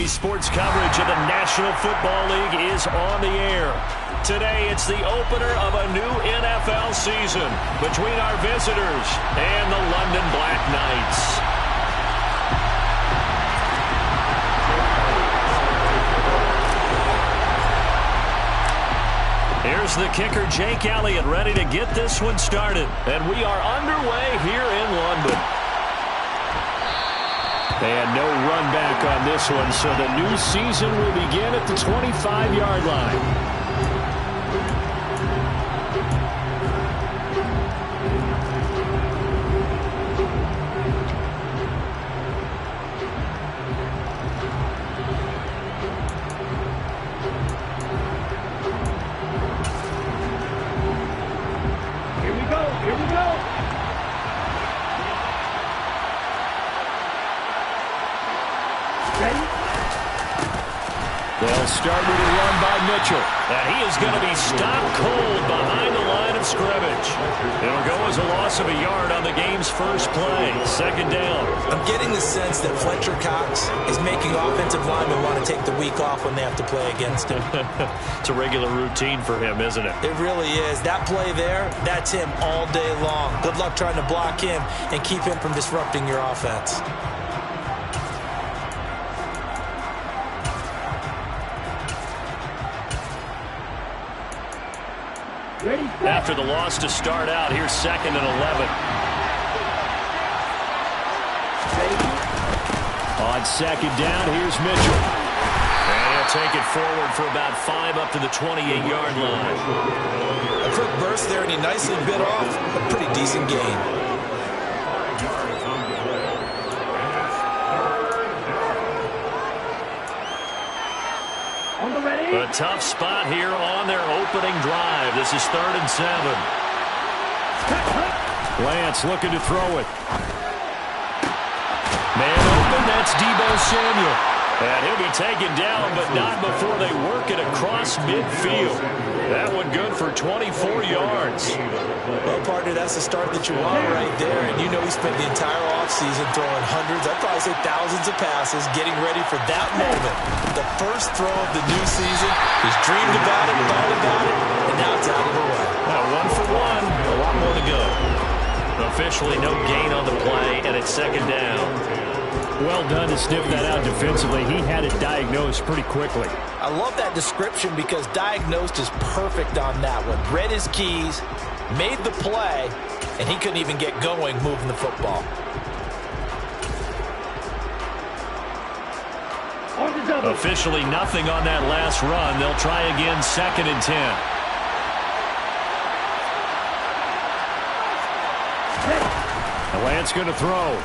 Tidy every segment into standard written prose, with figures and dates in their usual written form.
Today's sports coverage of the National Football League is on the air. Today, it's the opener of a new NFL season between our visitors and the London Black Knights. Here's the kicker, Jake Elliott, ready to get this one started. And we are underway here in London. And no run back on this one, so the new season will begin at the 25-yard line. They'll start with a run by Mitchell. And he is going to be stopped cold behind the line of scrimmage. It'll go as a loss of a yard on the game's first play. Second down. I'm getting the sense that Fletcher Cox is making offensive linemen want to take the week off when they have to play against him. It's a regular routine for him, isn't it? It really is. That play there, that's him all day long. Good luck trying to block him and keep him from disrupting your offense. After the loss to start out, here's 2nd and 11. On second down, here's Mitchell. And he'll take it forward for about 5 up to the 28-yard line. A quick burst there, and he nicely bit off a pretty decent gain. A tough spot here on their opening drive. This is 3rd and 7. Lance looking to throw it. Man open, that's Deebo Samuel. And he'll be taken down, but not before they work it across midfield. That one good for 24 yards. Well, partner, that's the start that you want right there. And you know he spent the entire offseason throwing hundreds, I'd probably say thousands of passes, getting ready for that moment. The first throw of the new season. He's dreamed about it, thought about it, and now it's out of the way. 1 for 1, a lot more to go. Officially no gain on the play, and it's 2nd down. Well done to sniff that out defensively. He had it diagnosed pretty quickly. I love that description because diagnosed is perfect on that one. Read his keys, made the play, and he couldn't even get going moving the football. Officially nothing on that last run. They'll try again, 2nd and 10. And Lance going to throw.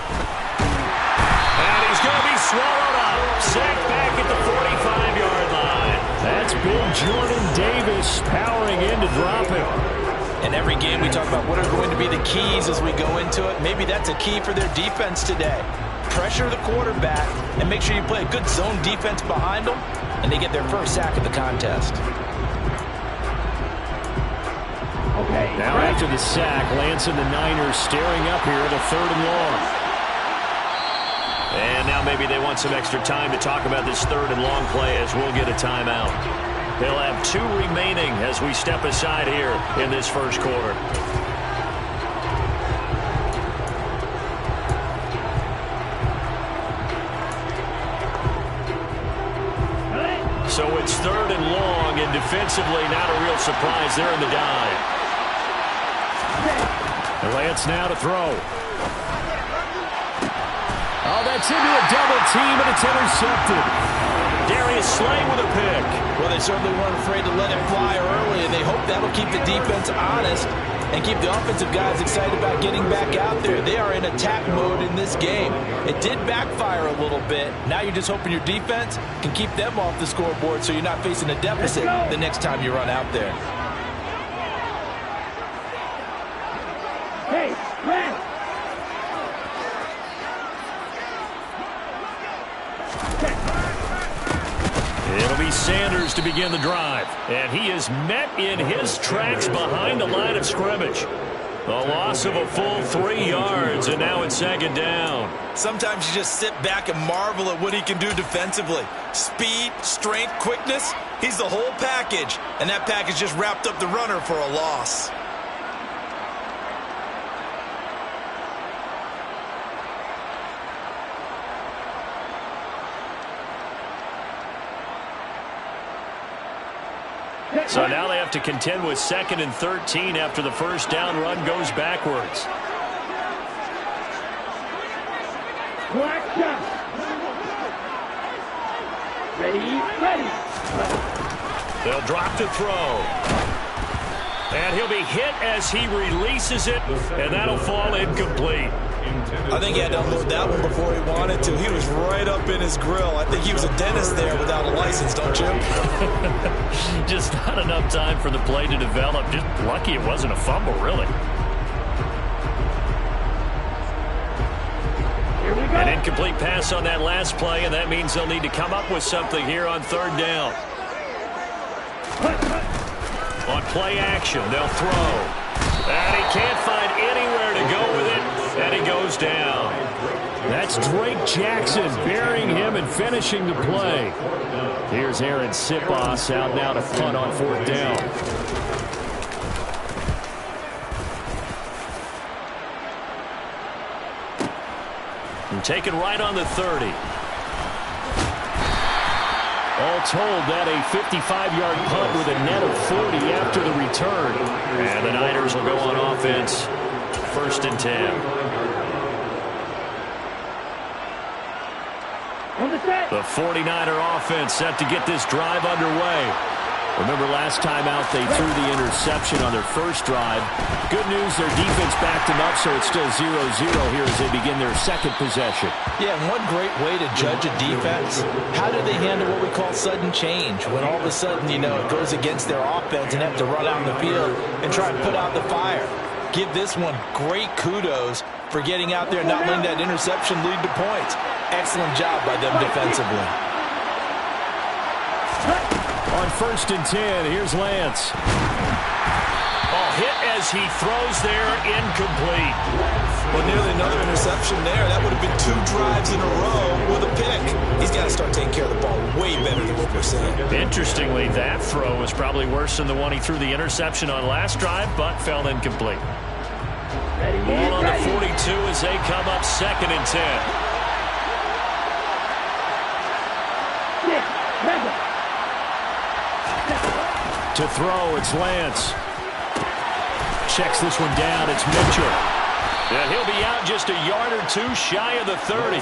And he's going to be swallowed up. Sacked back at the 45-yard line. That's big Jordan Davis powering in to drop him. In every game we talk about what are going to be the keys as we go into it. Maybe that's a key for their defense today. Pressure the quarterback and make sure you play a good zone defense behind them, and they get their first sack of the contest. Okay. Now after the sack, Lance and the Niners staring up here at a 3rd and long. And now maybe they want some extra time to talk about this 3rd and long play as we'll get a timeout. They'll have 2 remaining as we step aside here in this first quarter. So it's 3rd and long, and defensively not a real surprise there in the dive. And Lance now to throw. Oh, that's into a double team, and it's intercepted. Darius Slay with a pick. Well, they certainly weren't afraid to let it fly early, and they hope that'll keep the defense honest and keep the offensive guys excited about getting back out there. They are in attack mode in this game. It did backfire a little bit. Now you're just hoping your defense can keep them off the scoreboard so you're not facing a deficit the next time you run out there. Hey, Brad! It'll be Sanders to begin the drive. And he is met in his tracks behind the line of scrimmage. A loss of a full 3 yards, and now it's second down. Sometimes you just sit back and marvel at what he can do defensively. Speed, strength, quickness, he's the whole package. And that package just wrapped up the runner for a loss. So now they have to contend with 2nd and 13 after the first down run goes backwards. Ready. They'll drop to throw. And he'll be hit as he releases it, and that'll fall incomplete. I think he had to unload that one before he wanted to. He was right up in his grill. I think he was a dentist there without a license, don't you? Just not enough time for the play to develop. Just lucky it wasn't a fumble, really. An incomplete pass on that last play, and that means they'll need to come up with something here on 3rd down. On play action, they'll throw. And he can't find anywhere to go with it, and he goes down. That's Drake Jackson burying him and finishing the play. Here's Aaron Sipos out now to punt on 4th down. And taken right on the 30. All told, that a 55-yard punt with a net of 40 after the return. And the Niners will go on offense. 1st and 10. The 49er offense set to get this drive underway. Remember last time out they threw the interception on their first drive. Good news, their defense backed them up, so it's still 0-0 here as they begin their 2nd possession. Yeah, and one great way to judge a defense, how do they handle what we call sudden change? When all of a sudden, it goes against their offense and have to run out in the field and try to put out the fire. Give this one great kudos for getting out there and not letting that interception lead to points. Excellent job by them defensively. On 1st and 10, here's Lance. Hit as he throws there, incomplete. Well, nearly another interception there. That would have been 2 drives in a row with a pick. He's got to start taking care of the ball way better than what we're seeing. Interestingly, that throw was probably worse than the one he threw the interception on last drive, but fell incomplete. Ball on the 42 as they come up 2nd and 10. To throw, it's Lance. Checks this one down, it's Mitchell. And he'll be out just a yard or 2 shy of the 30.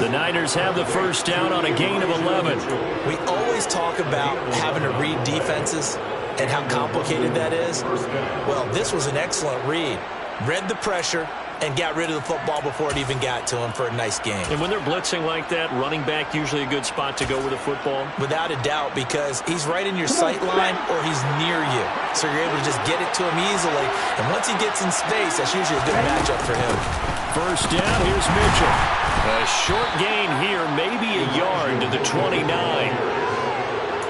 The Niners have the first down on a gain of 11. We always talk about having to read defenses and how complicated that is. Well, this was an excellent read. Read the pressure and got rid of the football before it even got to him for a nice game. And when they're blitzing like that, running back usually a good spot to go with the football? Without a doubt, because he's right in your sight line or he's near you. So you're able to just get it to him easily. And once he gets in space, that's usually a good matchup for him. First down, here's Mitchell. A short gain here, maybe a yard to the 29.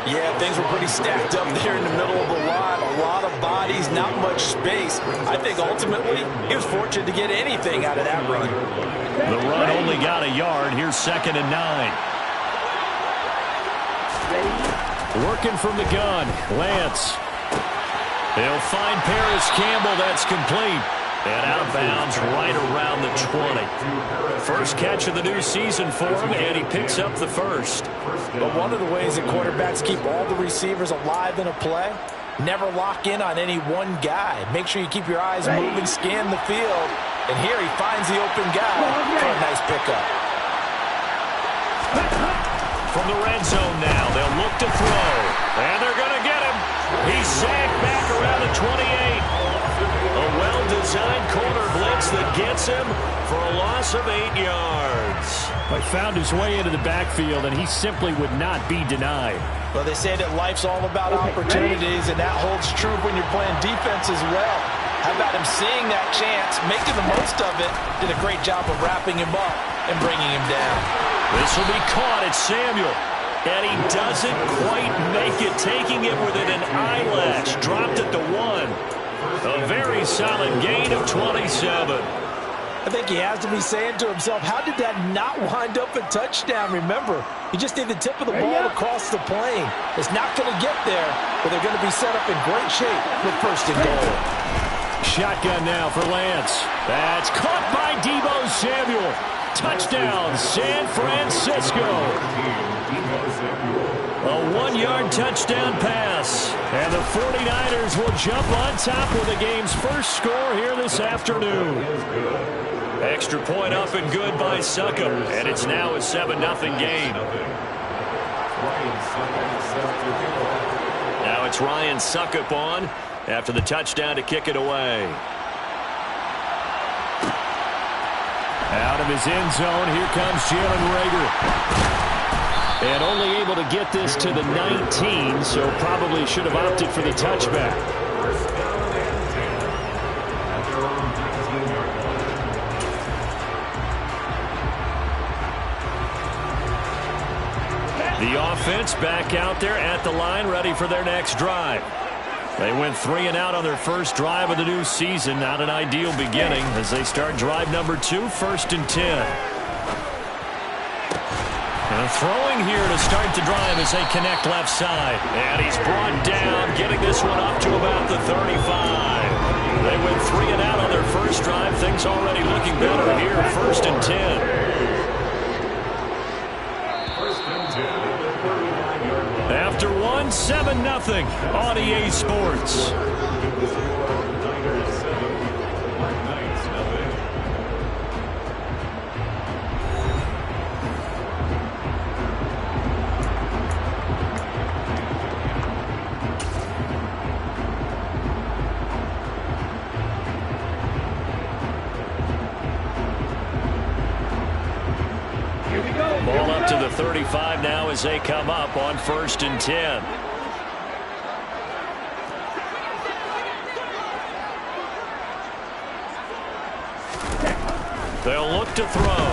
Yeah, things were pretty stacked up there in the middle of the lot. A lot of bodies, not much space. I think ultimately he was fortunate to get anything out of that run. The run only got a yard. Here's 2nd and 9. Working from the gun, Lance. They'll find Paris Campbell. That's complete. And out of bounds right around the 20. First catch of the new season for him, and he picks up the first. But one of the ways that quarterbacks keep all the receivers alive in a play, never lock in on any one guy. Make sure you keep your eyes moving, scan the field. And here he finds the open guy for a nice pickup. From the red zone now, they'll look to throw. And they're going to get him. He's sacked back around the 28. A well-designed corner blitz that gets him for a loss of 8 yards. He found his way into the backfield, and he simply would not be denied. Well, they say that life's all about opportunities, and that holds true when you're playing defense as well. How about him seeing that chance, making the most of it, did a great job of wrapping him up and bringing him down. This will be caught at Samuel. And he doesn't quite make it, taking it within an eyelash. Dropped it to 1. A very solid gain of 27. I think he has to be saying to himself, how did that not wind up a touchdown? Remember, you just need the tip of the ball across the plane. It's not going to get there, but they're going to be set up in great shape with first and goal. Shotgun now for Lance. That's caught by Deebo Samuel. Touchdown, San Francisco. A 1-yard touchdown pass. And the 49ers will jump on top with the game's first score here this afternoon. Extra point up and good by Succop. And it's now a 7-0 game. Now it's Ryan Succop on after the touchdown to kick it away. Out of his end zone, here comes Jalen Reagor. And only able to get this to the 19, so probably should have opted for the touchback. The offense back out there at the line, ready for their next drive. They went 3 and out on their first drive of the new season. Not an ideal beginning as they start drive number 2, 1st and 10. And throwing here to start the drive as they connect left side. And he's brought down, getting this one up to about the 35. They went 3 and out on their first drive. Things already looking better here, 1st and 10. After 1, 7-0 on EA Sports. Ball up to the 35 now as they come up on 1st and 10. They'll look to throw.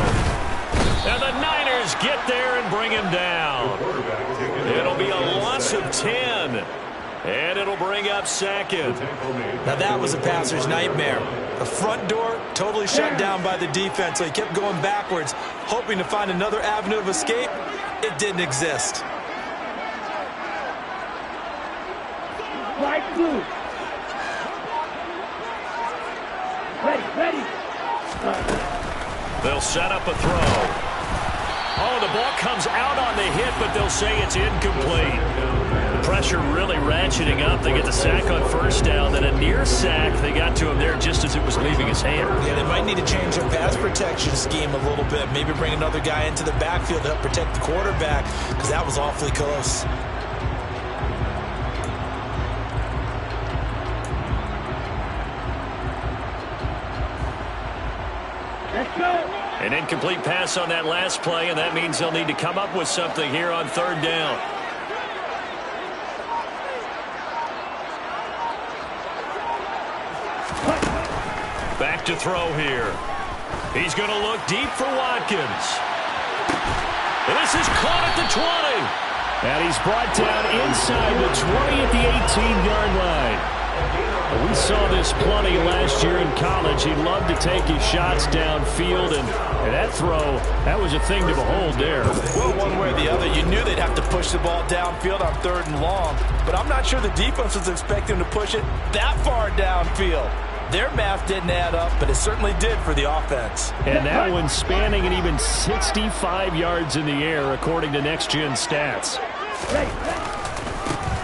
And the Niners get there and bring him down. It'll be a loss of 10. And it'll bring up 2nd. Now that was a passer's nightmare. The front door totally shut down by the defense, so he kept going backwards, hoping to find another avenue of escape. It didn't exist. Right blue. Ready. They'll set up a throw. Oh, the ball comes out on the hit, but they'll say it's incomplete. The pressure really ratcheting up. They get the sack on 1st down, then a near sack. They got to him there just as it was leaving his hand. Yeah, they might need to change their pass protection scheme a little bit. Maybe bring another guy into the backfield to help protect the quarterback, because that was awfully close. Let's go. An incomplete pass on that last play, and that means they'll need to come up with something here on 3rd down. Back to throw here. He's going to look deep for Watkins. And this is caught at the 20. And he's brought down inside the 20 at the 18-yard line. We saw this plenty last year in college. He loved to take his shots downfield, and that throw, that was a thing to behold there. Well, one way or the other, you knew they'd have to push the ball downfield on 3rd and long, but I'm not sure the defense was expecting to push it that far downfield. Their math didn't add up, but it certainly did for the offense. And that one spanning an even 65 yards in the air, according to Next Gen Stats.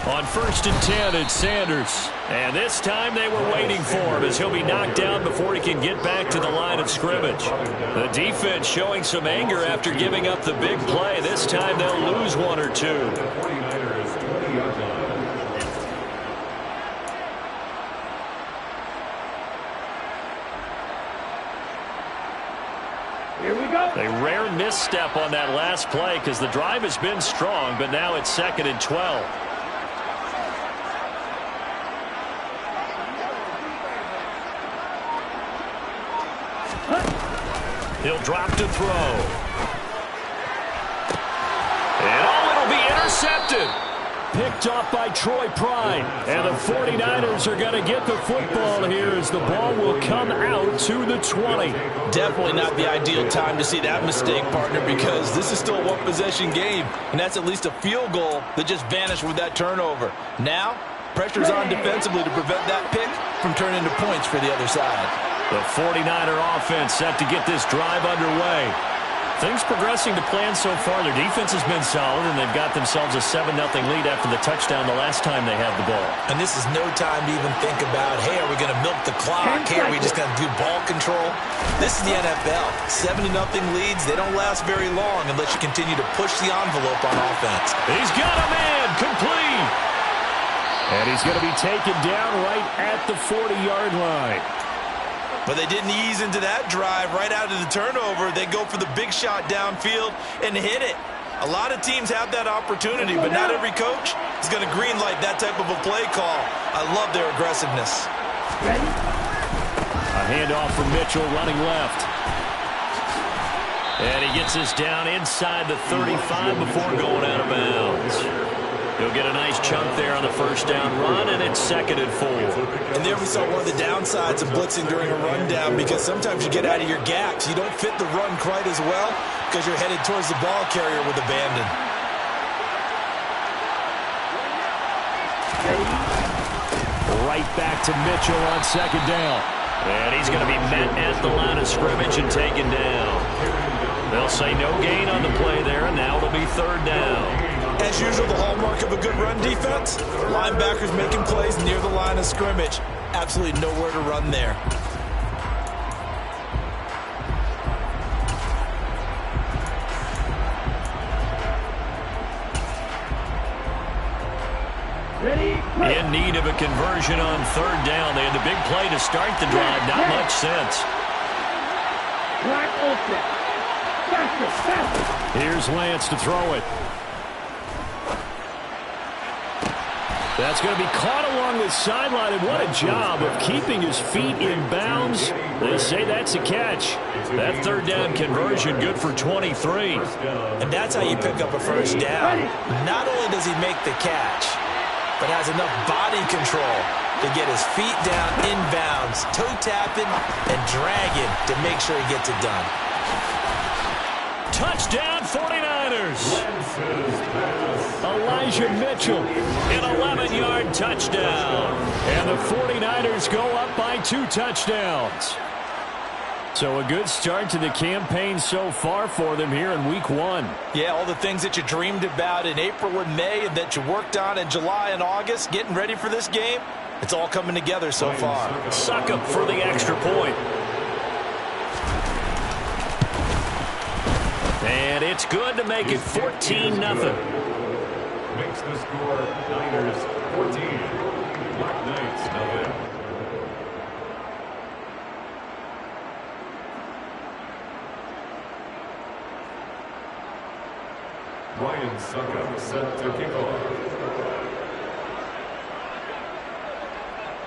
On 1st and 10, it's Sanders. And this time they were waiting for him as he'll be knocked down before he can get back to the line of scrimmage. The defense showing some anger after giving up the big play. This time they'll lose 1 or 2. Here we go. A rare misstep on that last play because the drive has been strong, but now it's 2nd and 12. He'll drop to throw. And it'll be intercepted. picked off by Troy Pride. And the 49ers are going to get the football here as the ball will come out to the 20. Definitely not the ideal time to see that mistake, partner, because this is still a one-possession game, and that's at least a field goal that just vanished with that turnover. Now, pressure's on defensively to prevent that pick from turning into points for the other side. The 49er offense set to get this drive underway. Things progressing to plan so far. Their defense has been solid, and they've got themselves a 7-0 lead after the touchdown the last time they had the ball. And this is no time to even think about, hey, are we going to milk the clock? Hey, are we just going to do ball control? This is the NFL. 7-0 leads, they don't last very long unless you continue to push the envelope on offense. He's got a man, complete. And he's going to be taken down right at the 40-yard line. But they didn't ease into that drive right out of the turnover. They go for the big shot downfield and hit it. A lot of teams have that opportunity, but not every coach is going to greenlight that type of a play call. I love their aggressiveness. A handoff from Mitchell running left. And he gets this down inside the 35 before going out of bounds. He'll get a nice chunk there on the first down run, and it's 2nd and 4. And there we saw one of the downsides of blitzing during a rundown, because sometimes you get out of your gaps. You don't fit the run quite as well because you're headed towards the ball carrier with abandon. Right back to Mitchell on 2nd down. And he's going to be met at the line of scrimmage and taken down. They'll say no gain on the play there, and now it'll be 3rd down. As usual, the hallmark of a good run defense, linebackers making plays near the line of scrimmage. Absolutely nowhere to run there. In need of a conversion on 3rd down. They had the big play to start the drive. Not much sense. Here's Lance to throw it. That's going to be caught along the sideline, and what a job of keeping his feet in bounds. They say that's a catch. That 3rd down conversion good for 23. And that's how you pick up a first down. Not only does he make the catch, but has enough body control to get his feet down in bounds, toe tapping and dragging to make sure he gets it done. Touchdown 49ers. Elijah Mitchell, an 11-yard touchdown. And the 49ers go up by 2 touchdowns. So a good start to the campaign so far for them here in week 1. Yeah, all the things that you dreamed about in April and May and that you worked on in July and August, getting ready for this game, it's all coming together so far. Succop for the extra point. And it's good to make it 14-0. Makes the score Niners 14, Black Knights nothing. Ryan Succop set to kick off.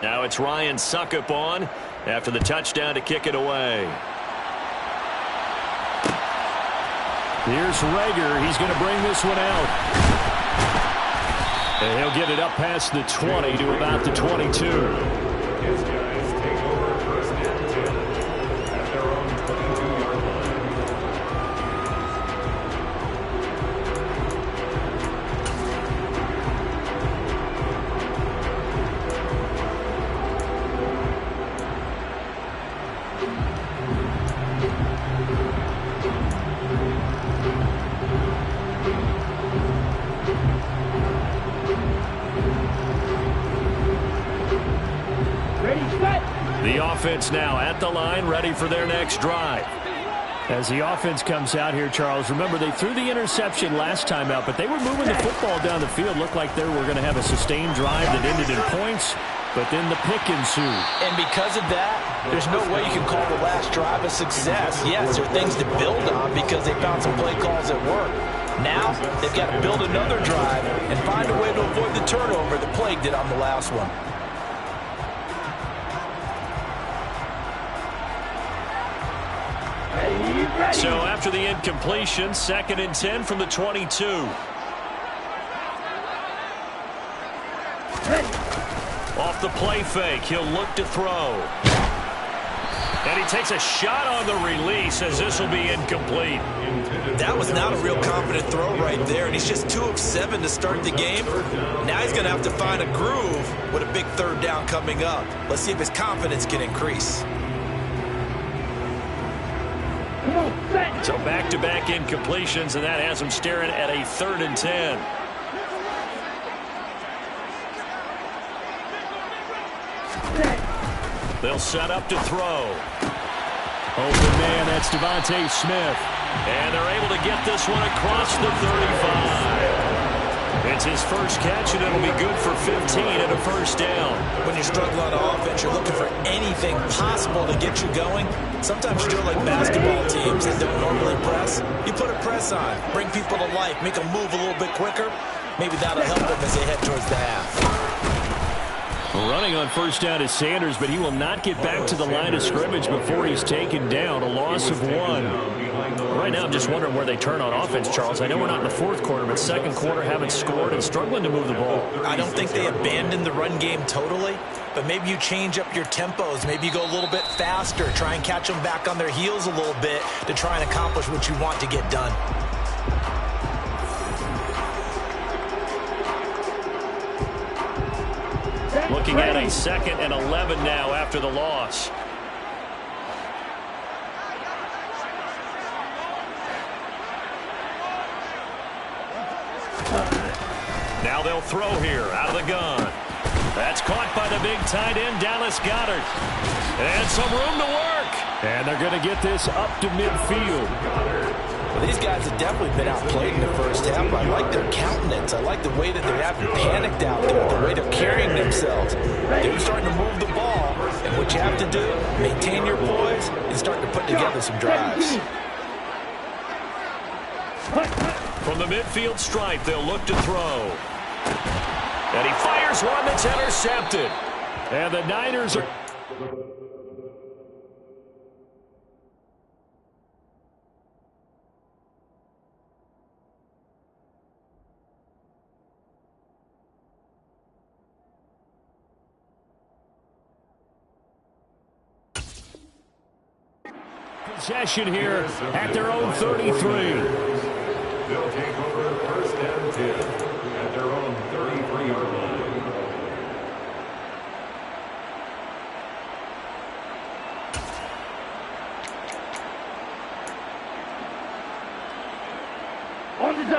Now it's Ryan Succop on after the touchdown to kick it away. Here's Rager. He's going to bring this one out. And he'll get it up past the 20 to about the 22. His guys take over 1st and 10 at their own 22-yard line. The offense now at the line, ready for their next drive. As the offense comes out here, Charles, remember they threw the interception last time out, but they were moving the football down the field. Looked like they were going to have a sustained drive that ended in points, but then the pick ensued. And because of that, there's no way you can call the last drive a success. Yes, there are things to build on because they found some play calls that work. Now, they've got to build another drive and find a way to avoid the turnover that plagued it on the last one. So after the incompletion, 2nd and 10 from the 22. Off the play fake, he'll look to throw. And he takes a shot on the release as this will be incomplete. That was not a real confident throw right there, and he's just 2 of 7 to start the game. Now he's going to have to find a groove with a big third down coming up. Let's see if his confidence can increase. So back-to-back incompletions, and that has him staring at a 3rd and 10. They'll set up to throw. Open man, that's Devontae Smith. And they're able to get this one across the 35. It's his first catch, and it'll be good for 15 and a first down. When you're struggling on offense, you're looking for anything possible to get you going. Sometimes you do it like basketball teams that don't normally press. You put a press on, bring people to life, make them move a little bit quicker. Maybe that'll help them as they head towards the half. Running on first down is Sanders, but he will not get back to the line of scrimmage before he's taken down. A loss of 1. Right now, I'm just wondering where they turn on offense, Charles. I know we're not in the 4th quarter, but 2nd quarter haven't scored and struggling to move the ball. I don't think they abandoned the run game totally, but maybe you change up your tempos. Maybe you go a little bit faster, try and catch them back on their heels a little bit to try and accomplish what you want to get done. Looking at a 2nd and 11 now after the loss. Now they'll throw here out of the gun. That's caught by the big tight end, Dallas Goedert. And some room to work. And they're going to get this up to midfield. Well, these guys have definitely been outplayed in the first half. I like their countenance. I like the way that they're having panicked out there, the way they're carrying themselves. They're starting to move the ball, and what you have to do, maintain your poise and start to put together some drives. From the midfield stripe, they'll look to throw. And he fires one that's intercepted. And the Niners are... possession here at their own 33. They'll take over first and 10 at their own 33-yard line.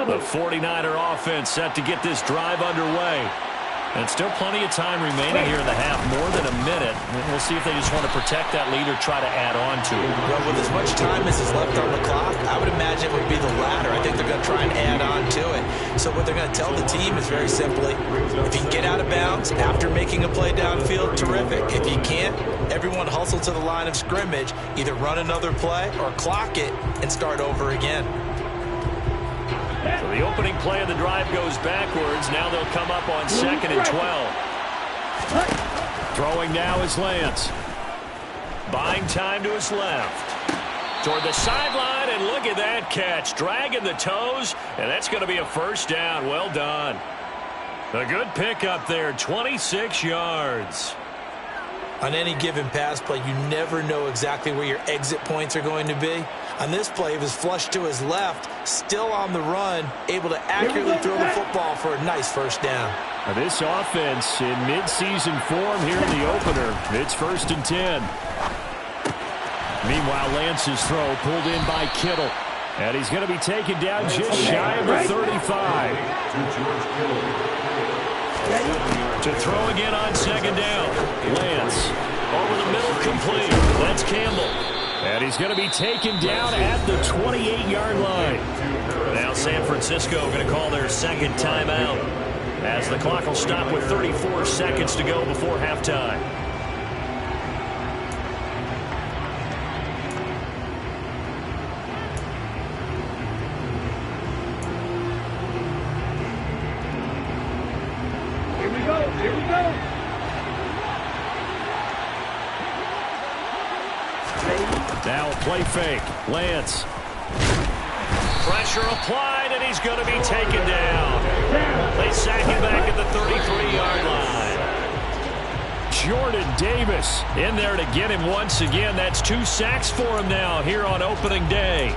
The 49er offense set to get this drive underway. And still plenty of time remaining here in the half, more than a minute. And we'll see if they just want to protect that lead or try to add on to it. Well, with as much time as is left on the clock, I would imagine it would be the latter. I think they're going to try and add on to it. So what they're going to tell the team is very simply, if you can get out of bounds after making a play downfield, terrific. If you can't, everyone hustle to the line of scrimmage, either run another play or clock it and start over again. So the opening play of the drive goes backwards. Now they'll come up on 2nd and 12. Throwing now is Lance. Buying time to his left. Toward the sideline, and look at that catch. Dragging the toes, and that's going to be a first down. Well done. A good pickup there, 26 yards. On any given pass play, you never know exactly where your exit points are going to be. On this play, he was flushed to his left, still on the run, able to accurately throw the football for a nice first down. Now this offense in midseason form here in the opener. It's 1st and 10. Meanwhile, Lance's throw pulled in by Kittle. And he's going to be taken down just shy of the 35. To throw again on 2nd down. Lance over the middle, complete. That's Campbell. And he's going to be taken down at the 28-yard line. Now San Francisco going to call their 2nd timeout as the clock will stop with 34 seconds to go before halftime. Here we go. Here we go. Now a play fake. Lance. Pressure applied, and he's going to be taken down. They sack him back at the 33-yard line. Jordan Davis in there to get him once again. That's 2 sacks for him now here on opening day.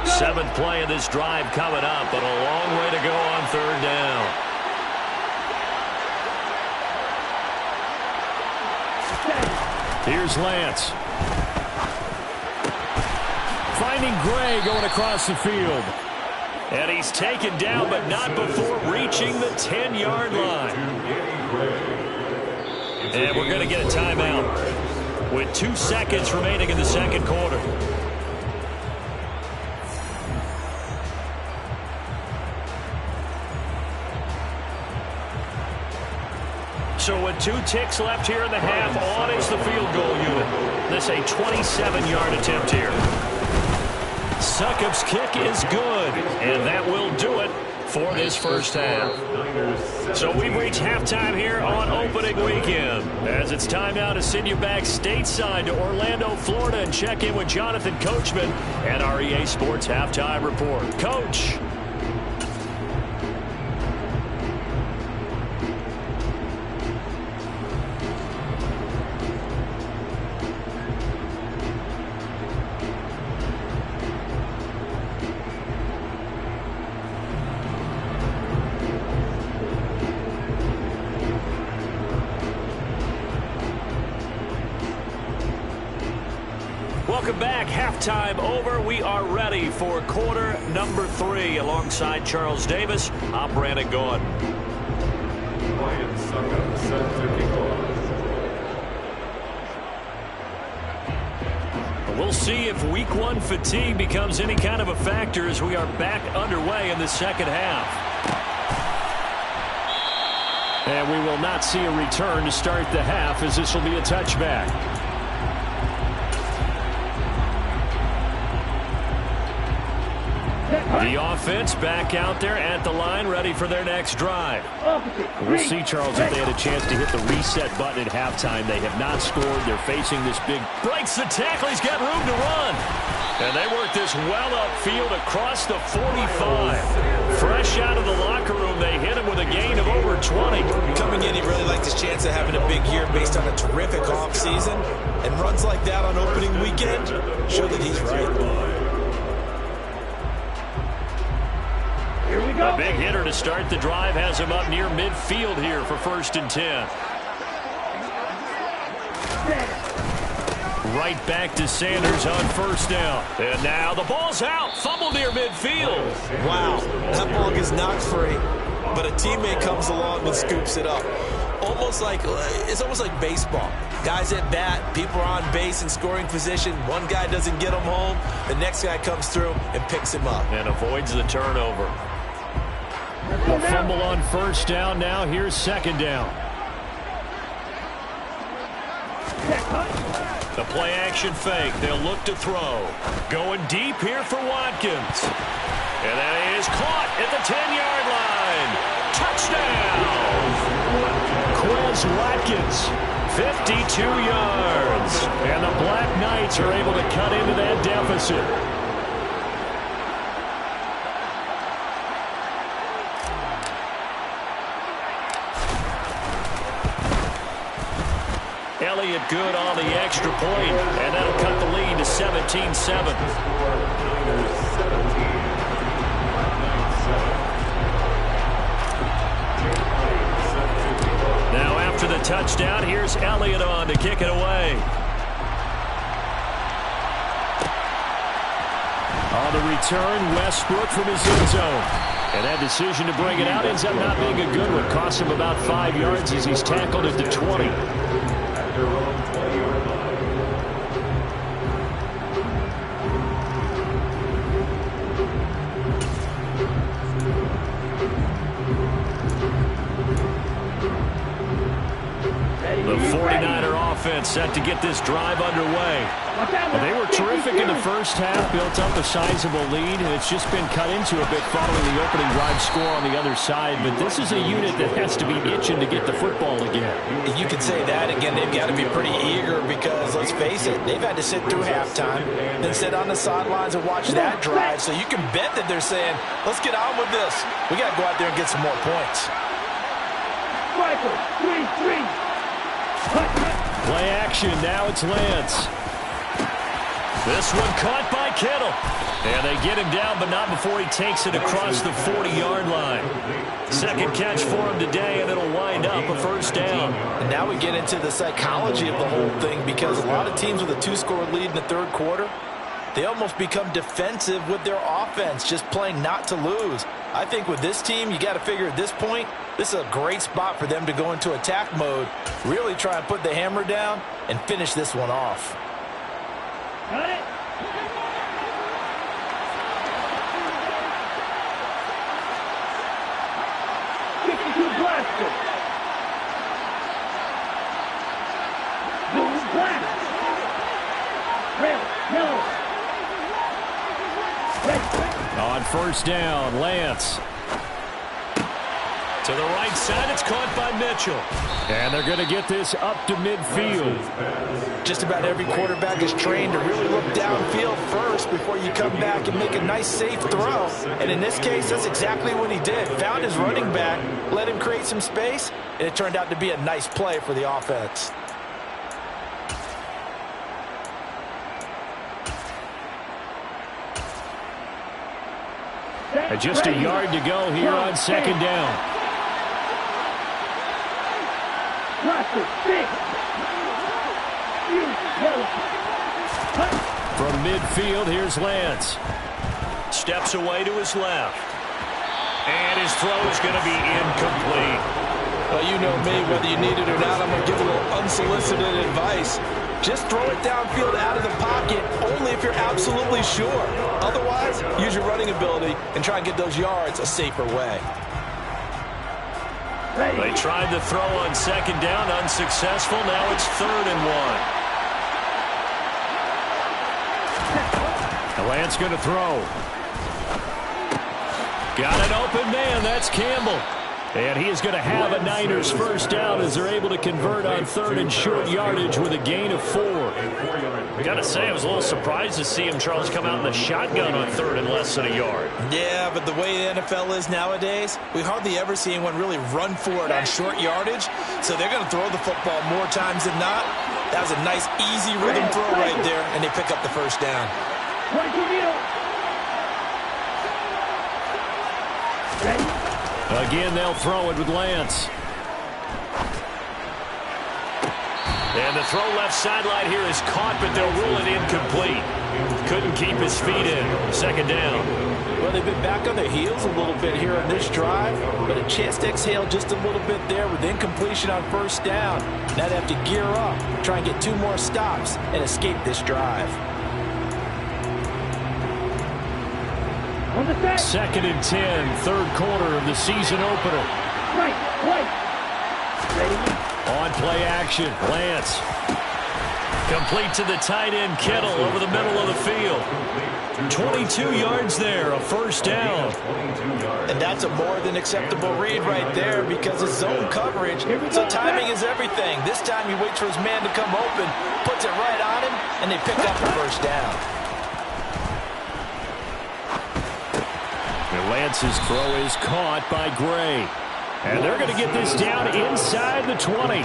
Seventh play of this drive coming up, but a long way to go on 3rd down. Here's Lance. Finding Gray going across the field. And he's taken down, but not before reaching the 10-yard line. And we're going to get a timeout with 2 seconds remaining in the second quarter. So with 2 ticks left here in the half, on is the field goal unit. This a 27-yard attempt here. Succop's kick is good, and that will do it for this first half. So we've reached halftime here on opening weekend, as it's time now to send you back stateside to Orlando, Florida, and check in with Jonathan Coachman at our EA Sports Halftime Report. Coach. Welcome back. Halftime over. We are ready for quarter number 3. Alongside Charles Davis, I'm Brandon Gaudin. Ryan Succop set to kick off. We'll see if week 1 fatigue becomes any kind of a factor as we are back underway in the second half. And we will not see a return to start the half, as this will be a touchback. The offense back out there at the line, ready for their next drive. We'll see, Charles, if they had a chance to hit the reset button at halftime. They have not scored. They're facing this big... Breaks the tackle. He's got room to run. And they work this well upfield across the 45. Fresh out of the locker room, they hit him with a gain of over 20. Coming in, he really liked his chance of having a big year based on a terrific offseason. And runs like that on opening weekend show that he's right. A big hitter to start the drive has him up near midfield here for 1st and 10. Right back to Sanders on 1st down. And now the ball's out. Fumble near midfield. Wow, that ball gets knocked free, but a teammate comes along and scoops it up. It's almost like baseball. Guys at bat, people are on base in scoring position. One guy doesn't get him home. The next guy comes through and picks him up. And avoids the turnover. A fumble on 1st down. Now here's 2nd down. The play action fake. They'll look to throw. Going deep here for Watkins. And that is caught at the 10-yard line. Touchdown. Quez Watkins, 52 yards. And the Black Knights are able to cut into that deficit. Elliott good on the extra point, and that'll cut the lead to 17-7. Now after the touchdown, here's Elliott on to kick it away. On the return, Westbrook from his end zone. And that decision to bring it out ends up not being a good one. Cost him about 5 yards as he's tackled at the 20. The 49er offense set to get this drive underway. They were terrific in the first half, built up a sizable lead, and it's just been cut into a bit following the opening drive score on the other side. But this is a unit that has to be itching to get the football again. You can say that again. They've got to be pretty eager because, let's face it, they've had to sit through halftime, then sit on the sidelines and watch that drive. So you can bet that they're saying, let's get on with this. We got to go out there and get some more points. Play action. Now it's Lance. This one caught by Kittle. And they get him down, but not before he takes it across the 40-yard line. Second catch for him today, and it'll wind up a first down. And now we get into the psychology of the whole thing, because a lot of teams with a 2-score lead in the third quarter, they almost become defensive with their offense, just playing not to lose. I think with this team, you got to figure at this point, this is a great spot for them to go into attack mode, really try and put the hammer down and finish this one off. Got it. Blaster. Boom, blast. Red, yellow. Red. On first down, Lance. To the right side, it's caught by Mitchell. And they're going to get this up to midfield. Just about every quarterback is trained to really look downfield first before you come back and make a nice, safe throw. And in this case, that's exactly what he did. Found his running back, let him create some space, and it turned out to be a nice play for the offense. And just a yard to go here on second down. From midfield, here's Lance. Steps away to his left. And his throw is going to be incomplete. Well, you know me, whether you need it or not, I'm going to give a little unsolicited advice. Just throw it downfield out of the pocket, only if you're absolutely sure. Otherwise, use your running ability and try and get those yards a safer way. They tried to throw on second down, unsuccessful. Now it's 3rd and 1. Lance going to throw. Got an open man. That's Campbell. And he is going to have a Niners first down as they're able to convert on 3rd and short yardage with a gain of 4. Got to say, I was a little surprised to see him, Charles, come out in the shotgun on 3rd and less than a yard. Yeah, but the way the NFL is nowadays, we hardly ever see anyone really run for it on short yardage. So they're going to throw the football more times than not. That was a nice, easy rhythm throw right there, and they pick up the first down. Again, they'll throw it with Lance. And the throw left sideline here is caught, but they'll rule it incomplete. Couldn't keep his feet in. Second down. Well, they've been back on their heels a little bit here on this drive, but a chance to exhale just a little bit there with incompletion on first down. Now they have to gear up, try and get 2 more stops, and escape this drive. 2nd and 10, third quarter of the season opener. On play action, Lance. Complete to the tight end, Kittle, over the middle of the field. 22 yards there, a first down. And that's a more than acceptable read right there because it's zone coverage, so timing is everything. This time he waits for his man to come open, puts it right on him, and they pick up the first down. And Lance's throw is caught by Gray. And they're going to get this down inside the 20.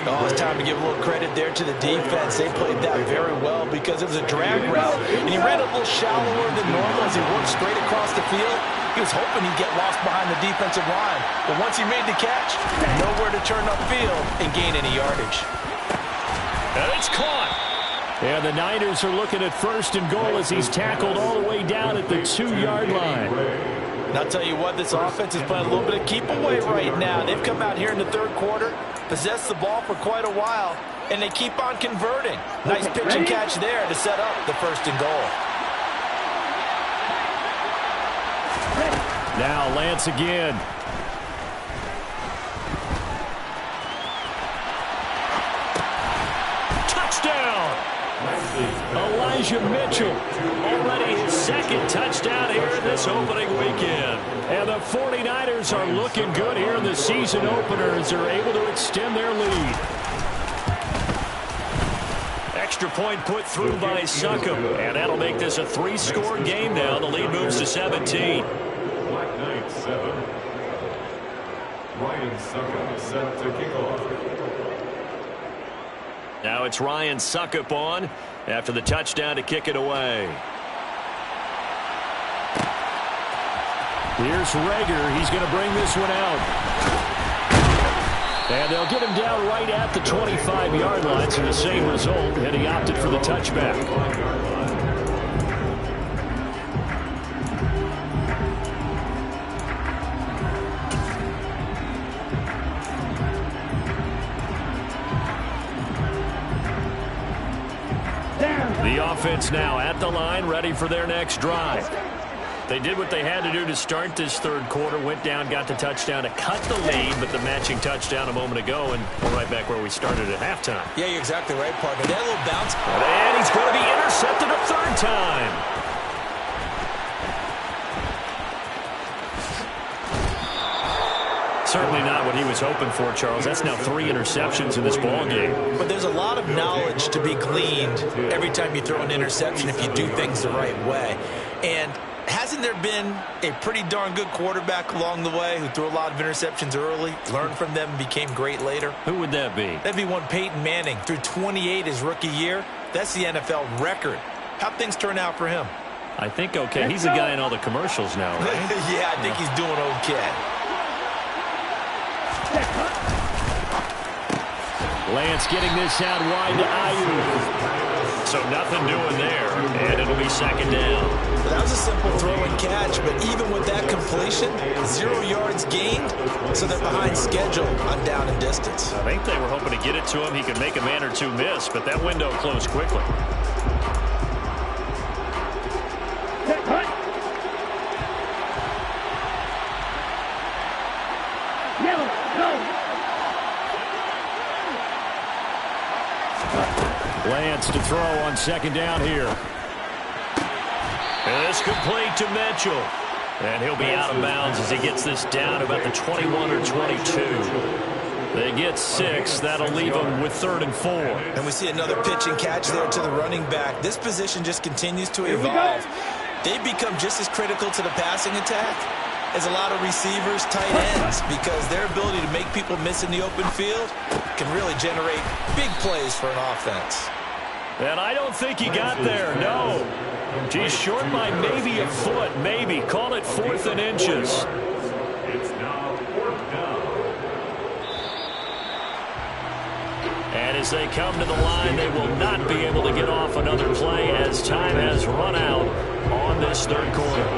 Oh, it's time to give a little credit there to the defense. They played that very well because it was a drag route. And he ran a little shallower than normal as he worked straight across the field. He was hoping he'd get lost behind the defensive line. But once he made the catch, nowhere to turn upfield and gain any yardage. And it's caught. And the Niners are looking at 1st and goal as he's tackled all the way down at the 2-yard line. And I'll tell you what, this offense is playing a little bit of keep away right now. They've come out here in the third quarter, possessed the ball for quite a while, and they keep on converting. Nice pitch and catch there to set up the 1st and goal. Now Lance again. touchdown. Elijah Mitchell, already his second touchdown here this opening weekend. And the 49ers are looking good here in the season opener as they're able to extend their lead. Extra point put through by Succop, and that'll make this a 3-score game now. The lead moves to 17. Black Knight 7. Ryan Succop set to kick off. Now it's Ryan Succop on after the touchdown to kick it away. Here's Reagor. He's going to bring this one out. And they'll get him down right at the 25-yard line, so the same result, and he opted for the touchback. The offense now at the line, ready for their next drive. They did what they had to do to start this third quarter, went down, got the touchdown to cut the lead, but the matching touchdown a moment ago, and we're right back where we started at halftime. Yeah, you're exactly right, partner. That little bounce. And he's going to be intercepted a third time. Certainly not what he was hoping for, Charles. That's now 3 interceptions in this ball game. But there's a lot of knowledge to be gleaned every time you throw an interception if you do things the right way. And hasn't there been a pretty darn good quarterback along the way who threw a lot of interceptions early, learned from them, and became great later? Who would that be? That'd be one Peyton Manning. Threw 28 his rookie year. That's the NFL record. How'd things turn out for him? I think okay. He's the guy in all the commercials now, right? Yeah, I think he's doing okay. Lance getting this out wide to Aiyuk. So nothing doing there, and it'll be second down. Well, that was a simple throw and catch, but even with that completion, 0 yards gained, so they're behind schedule on down and distance. I think they were hoping to get it to him. He could make a man or two miss, but that window closed quickly. Lance to throw on second down here. And it's complete to Mitchell. And he'll be out of bounds as he gets this down about the 21 or 22. They get 6. That'll leave them with 3rd and 4. And we see another pitch and catch there to the running back. This position just continues to evolve. They become just as critical to the passing attack as a lot of receivers, tight ends, because their ability to make people miss in the open field can really generate big plays for an offense. And I don't think he got there, no. He's short by maybe a foot, maybe. Call it 4th and inches. It's now 4th down. And as they come to the line, they will not be able to get off another play as time has run out on this third quarter.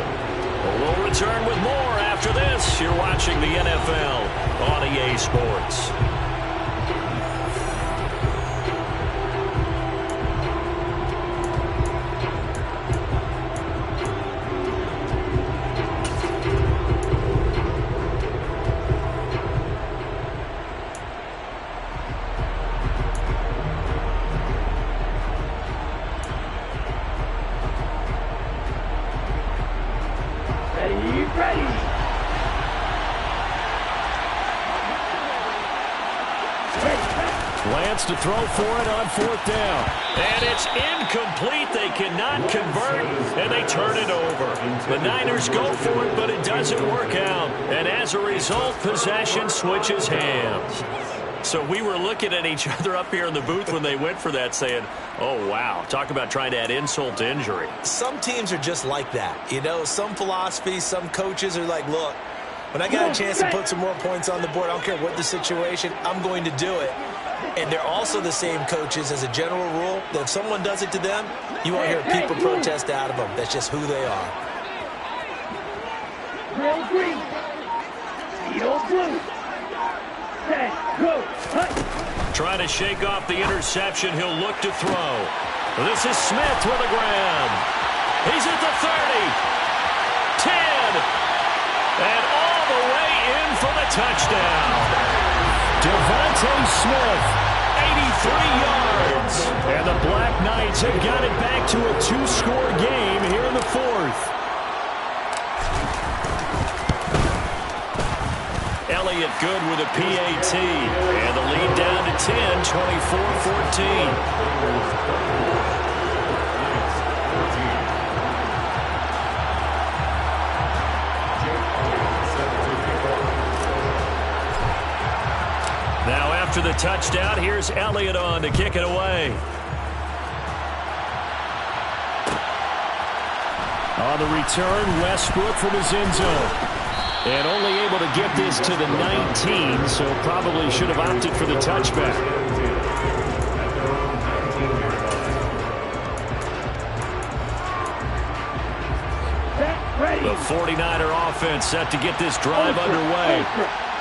We'll return with more after this. You're watching the NFL on EA Sports. Lance to throw for it on 4th down. And it's incomplete. They cannot convert, and they turn it over. The Niners go for it, but it doesn't work out. And as a result, possession switches hands. So we were looking at each other up here in the booth when they went for that saying, oh, wow, talk about trying to add insult to injury. Some teams are just like that. You know, some philosophies, some coaches are like, look, when I got a chance to put some more points on the board, I don't care what the situation, I'm going to do it. And they're also the same coaches as a general rule that if someone does it to them, you won't hear people protest out of them. That's just who they are. Real green. Steel blue. Set, go, hut. Trying to shake off the interception. He'll look to throw. This is Smith with the ground. He's at the 30. 10. And all the way in for the touchdown. Devontae Smith, yards. And the Black Knights have got it back to a 2-score game here in the fourth. Elliott good with a PAT. And the lead down to 10, 24-14. Now after the touchdown, here's Elliott on to kick it away. On the return, Westbrook from his end zone. And only able to get this to the 19, so probably should have opted for the touchback. The 49er offense set to get this drive underway.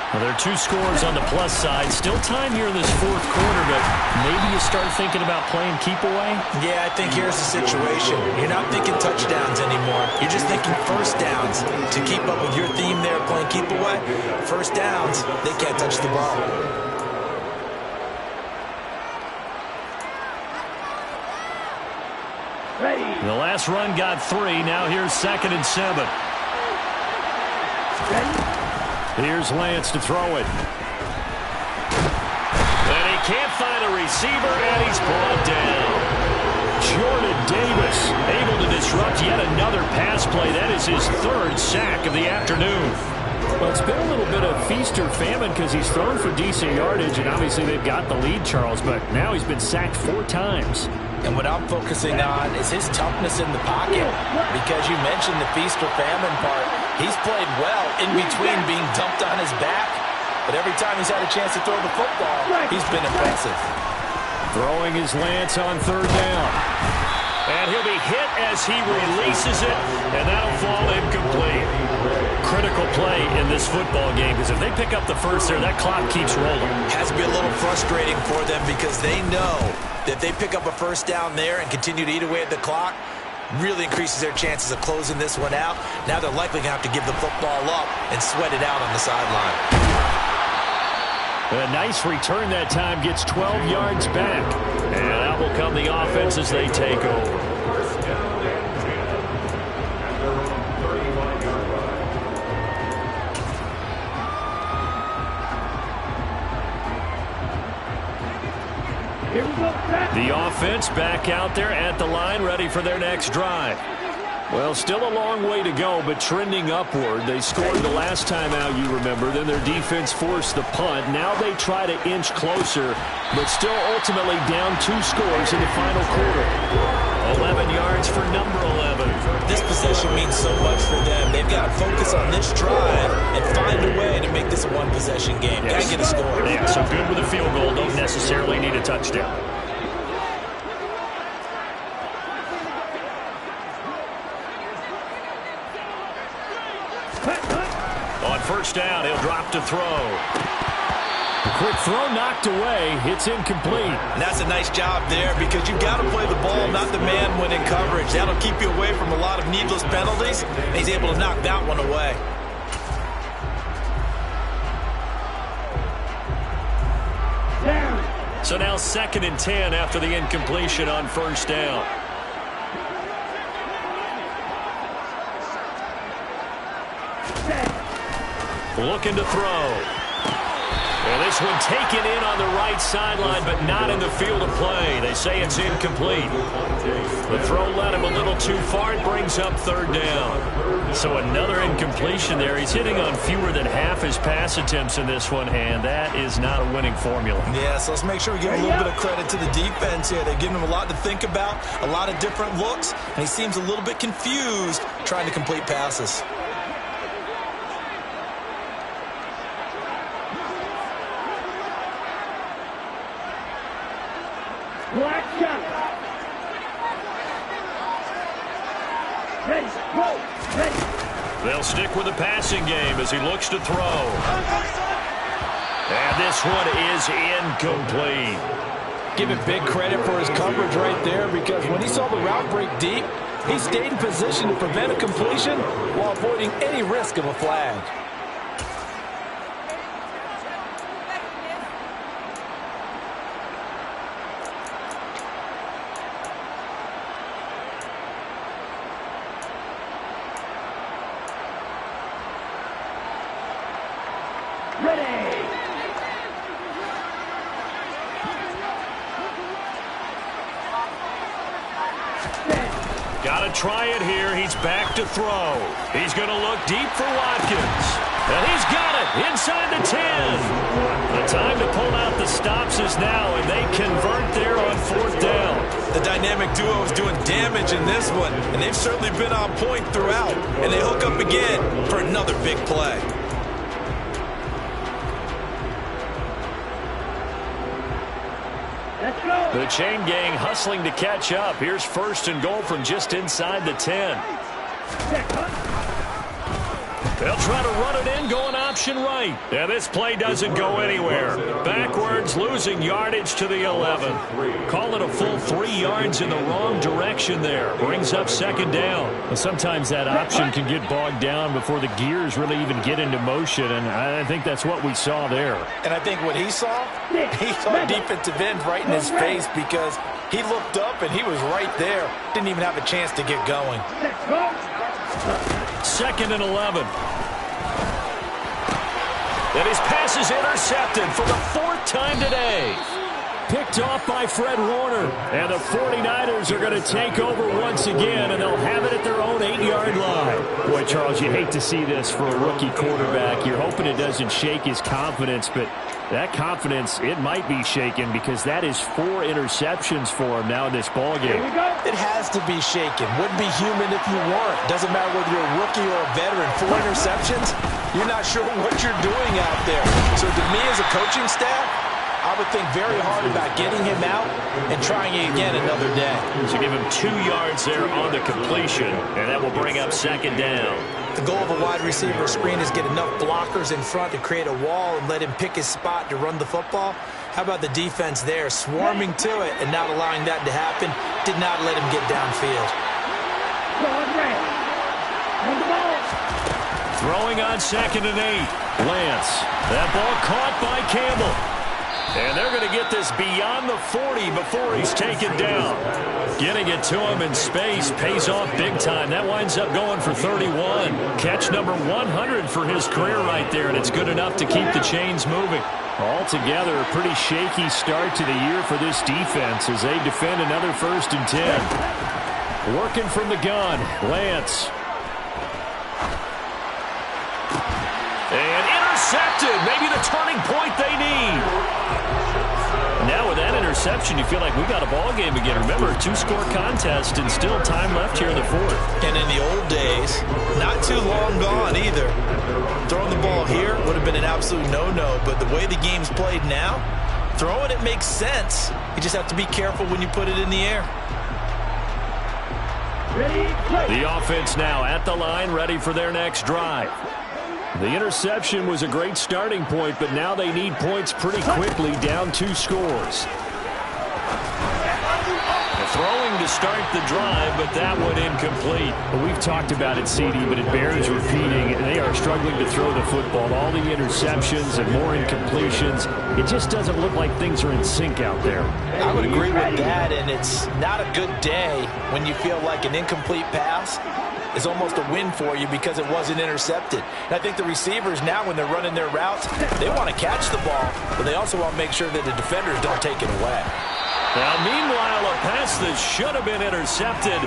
Well, there are 2 scores on the plus side. Still time here in this fourth quarter, but maybe you start thinking about playing keep away? Yeah, I think here's the situation. You're not thinking touchdowns anymore. You're just thinking first downs. To keep up with your theme there, playing keep away, first downs, they can't touch the ball. Ready. The last run got 3. Now here's 2nd and 7. Ready. Here's Lance to throw it. And he can't find a receiver, and he's brought down. Jordan Davis able to disrupt yet another pass play. That is his 3rd sack of the afternoon. Well, it's been a little bit of feast or famine because he's thrown for decent yardage, and obviously they've got the lead, Charles, but now he's been sacked 4 times. And what I'm focusing on is his toughness in the pocket, because you mentioned the feast or famine part. He's played well in between being dumped on his back, but every time he's had a chance to throw the football, he's been impressive. Throwing his Lance on 3rd down. And he'll be hit as he releases it, and that'll fall incomplete. Critical play in this football game, because if they pick up the first there, that clock keeps rolling. Has to be a little frustrating for them because they know that if they pick up a first down there and continue to eat away at the clock, really increases their chances of closing this one out. Now they're likely going to have to give the football up and sweat it out on the sideline. A nice return that time, gets 12 yards back. And out will come the offense as they take over. First down and 10 at their own 35-yard line. Here we go. The offense back out there at the line, ready for their next drive. Well, still a long way to go, but trending upward. They scored the last time out, you remember. Then their defense forced the punt. Now they try to inch closer, but still ultimately down 2 scores in the final quarter. 11 yards for number 11. This possession means so much for them. They've got to focus on this drive and find a way to make this a one-possession game. Yes. Got to get a score. Yeah, so good with a field goal. Don't necessarily need a touchdown. On first down, he'll drop to throw. A quick throw knocked away. It's incomplete. And that's a nice job there because you've got to play the ball, not the man when in coverage. That'll keep you away from a lot of needless penalties. And he's able to knock that one away. Down. So now 2nd and 10 after the incompletion on first down. Looking to throw. And this one taken in on the right sideline, but not in the field of play. They say it's incomplete. The throw led him a little too far. It brings up 3rd down. So another incompletion there. He's hitting on fewer than half his pass attempts in this one, and that is not a winning formula. Yeah, so let's make sure we give a little bit of credit to the defense here. They've given him a lot to think about, a lot of different looks, and he seems a little bit confused trying to complete passes. Black shot. Ready. Go. Ready. They'll stick with the passing game as he looks to throw. And this one is incomplete. Give it big credit for his coverage right there because when he saw the route break deep, he stayed in position to prevent a completion while avoiding any risk of a flag. Ready. Got to try it here. He's back to throw. He's going to look deep for Watkins. And he's got it inside the 10. The time to pull out the stops is now, and they convert there on 4th down. The dynamic duo is doing damage in this one, and they've certainly been on point throughout. And they hook up again for another big play. Let's go. The chain gang hustling to catch up. Here's 1st and goal from just inside the 10. They'll try to run it in, going option right. And this play doesn't go anywhere. Backwards, losing yardage to the 11. Call it a full 3 yards in the wrong direction there. Brings up 2nd down. Well, sometimes that option can get bogged down before the gears really even get into motion, and I think that's what we saw there. And I think what he saw a defensive end right in his face because he looked up and he was right there. Didn't even have a chance to get going. Let's go. 2nd and 11. And his pass is intercepted for the 4th time today. Picked off by Fred Warner. And the 49ers are going to take over once again, and they'll have it at their own 8-yard line. Boy, Charles, you hate to see this for a rookie quarterback. You're hoping it doesn't shake his confidence, but that confidence, it might be shaken because that is 4 interceptions for him now in this ballgame. It has to be shaken. Wouldn't be human if you weren't. Doesn't matter whether you're a rookie or a veteran. 4 interceptions, you're not sure what you're doing out there. So to me as a coaching staff, I would think very hard about getting him out and trying it again another day. So give him 2 yards there on the completion, and that will bring up 2nd down. The goal of a wide receiver screen is get enough blockers in front to create a wall and let him pick his spot to run the football. How about the defense there, swarming to it and not allowing that to happen? Did not let him get downfield. Throwing on 2nd and 8. Lance. That ball caught by Campbell. And they're going to get this beyond the 40 before he's taken down. Getting it to him in space pays off big time. That winds up going for 31. Catch number 100 for his career right there, and it's good enough to keep the chains moving. Altogether, a pretty shaky start to the year for this defense as they defend another 1st and 10. Working from the gun, Lance. And intercepted. Maybe the turning point they need. Now with that interception, you feel like we got a ball game again. Remember, 2-score contest and still time left here in the 4th. And in the old days, not too long gone either. Throwing the ball here would have been an absolute no-no, but the way the game's played now, throwing it makes sense. You just have to be careful when you put it in the air. The offense now at the line, ready for their next drive. The interception was a great starting point, but now they need points pretty quickly, down 2 scores. Throwing to start the drive, but that one incomplete. Well, we've talked about it, CD, but it bears repeating. They are struggling to throw the football. All the interceptions and more incompletions. It just doesn't look like things are in sync out there. I would agree with that, and it's not a good day when you feel like an incomplete pass is almost a win for you because it wasn't intercepted. And I think the receivers now, when they're running their routes, they want to catch the ball, but they also want to make sure that the defenders don't take it away. Now, meanwhile, a pass that should have been intercepted,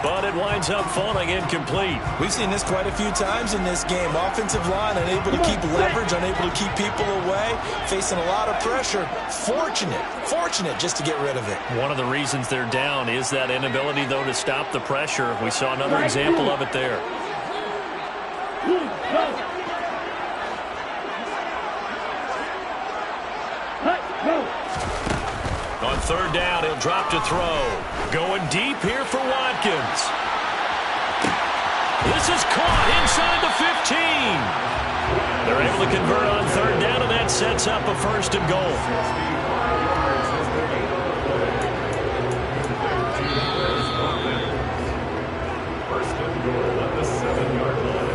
but it winds up falling incomplete. We've seen this quite a few times in this game. Offensive line unable to keep leverage, unable to keep people away, facing a lot of pressure. Fortunate just to get rid of it. One of the reasons they're down is that inability, though, to stop the pressure. We saw another example of it there. On 3rd down, he'll drop to throw. Going deep here for Watkins. This is caught inside the 15. They're able to convert on 3rd down, and that sets up a 1st and goal. At the 7-yard line.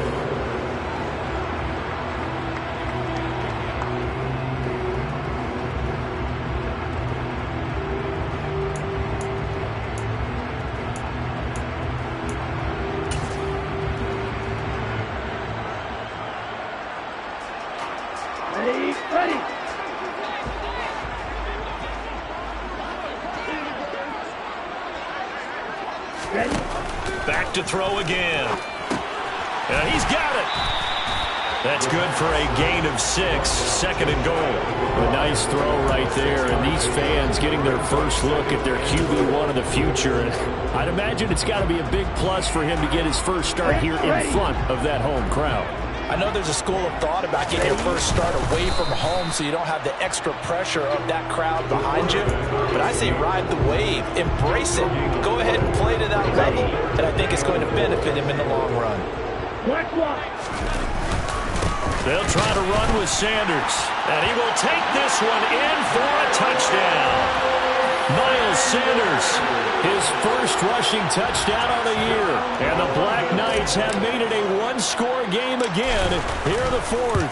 Ready? Back to throw again. And he's got it. That's good for a gain of 6, second and goal. A nice throw right there, and these fans getting their first look at their QB1 of the future. And I'd imagine it's got to be a big plus for him to get his first start here in front of that home crowd. I know there's a school of thought about getting your first start away from home so you don't have the extra pressure of that crowd behind you. But I say ride the wave. Embrace it. Go ahead and play to that level, and I think it's going to benefit him in the long run. Black flag. They'll try to run with Sanders, and he will take this one in for a touchdown. Miles Sanders, his first rushing touchdown of the year. And the Black Knights have made it a one-score game again here in the fourth.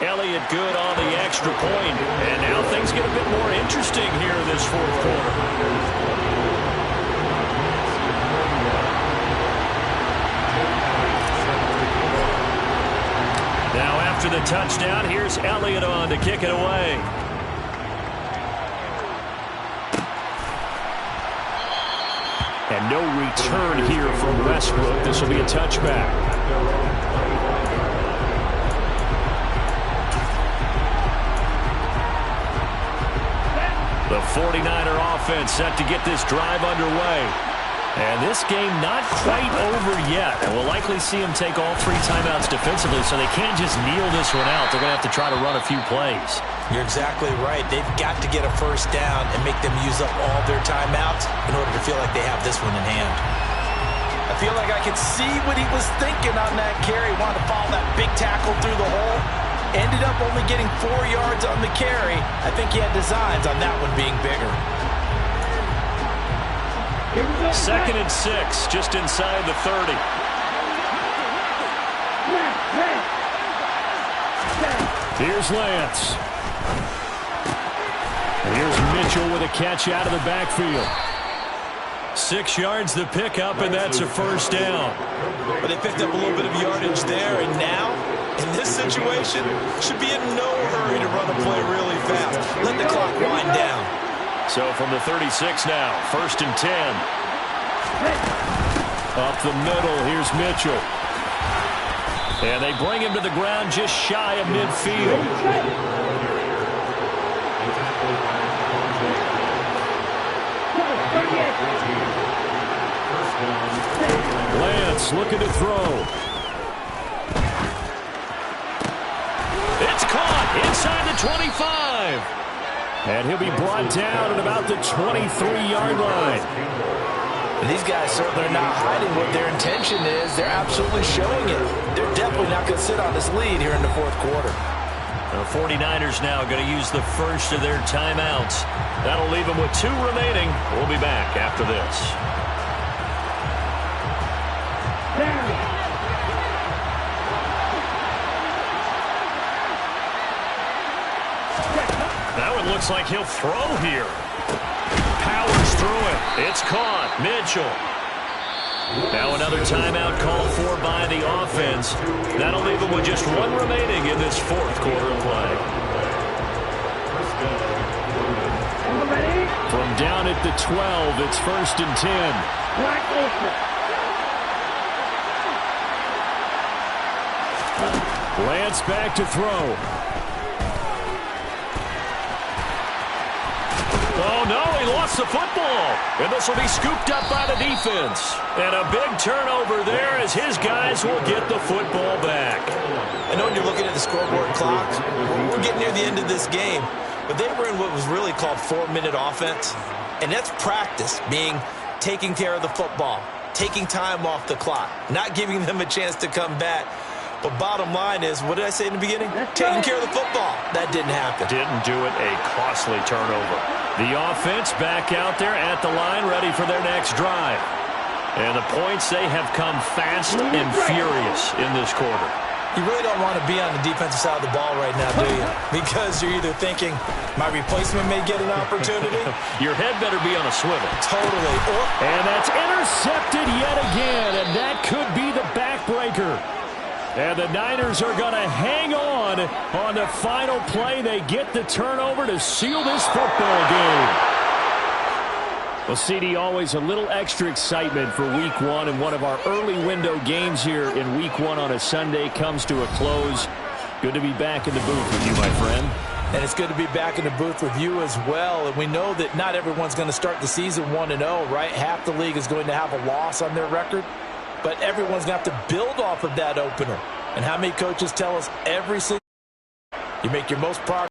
Elliott good on the extra point, and now things get a bit more interesting here in this fourth quarter. Now after the touchdown, here's Elliott on to kick it away. And no return here from Westbrook. This will be a touchback. The 49er offense set to get this drive underway. And this game not quite over yet. And we'll likely see him take all 3 timeouts defensively, so they can't just kneel this one out. They're going to have to try to run a few plays. You're exactly right. They've got to get a first down and make them use up all their timeouts in order to feel like they have this one in hand. I feel like I could see what he was thinking on that carry. Wanted to follow that big tackle through the hole. Ended up only getting 4 yards on the carry. I think he had designs on that one being bigger. Second and 6, just inside the 30. Here's Lance. Here's Mitchell with a catch out of the backfield. 6 yards the pickup, and that's a first down. But they picked up a little bit of yardage there, and now, in this situation, should be in no hurry to run a play really fast. Let the clock wind down. So from the 36 now, first and 10. Up the middle, here's Mitchell. And they bring him to the ground just shy of midfield. Lance looking to throw. It's caught inside the 25. And he'll be brought down at about the 23-yard line. And these guys certainly are not hiding what their intention is. They're absolutely showing it. They're definitely not going to sit on this lead here in the fourth quarter. The 49ers now going to use the first of their timeouts. That'll leave them with 2 remaining. We'll be back after this. That one looks like he'll throw here. Powers through it. It's caught. Mitchell. Now another timeout called for by the offense. That'll leave them with just 1 remaining in this fourth quarter of play. From down at the 12, it's first and 10. Lance back to throw. Oh, no, he lost the football. And this will be scooped up by the defense. And a big turnover there as his guys will get the football back. I know when you're looking at the scoreboard clock, we're getting near the end of this game. But they were in what was really called 4-minute offense. And that's practice, being taking care of the football, taking time off the clock, not giving them a chance to come back. But bottom line is, what did I say in the beginning? Taking care of the football. That didn't happen. Didn't do it. A costly turnover. The offense back out there at the line, ready for their next drive. And the points, they have come fast and furious in this quarter. You really don't want to be on the defensive side of the ball right now, do you? Because you're either thinking, my replacement may get an opportunity. Your head better be on a swivel. Totally. And that's intercepted yet again, and that could be the backbreaker. And the Niners are going to hang on the final play. They get the turnover to seal this football game. Well, CD, always a little extra excitement for Week 1, and one of our early window games here in Week 1 on a Sunday comes to a close. Good to be back in the booth with you, my friend. And it's good to be back in the booth with you as well. And we know that not everyone's going to start the season 1-0, right? Half the league is going to have a loss on their record, but everyone's going to have to build off of that opener. And how many coaches tell us every single you make your most progress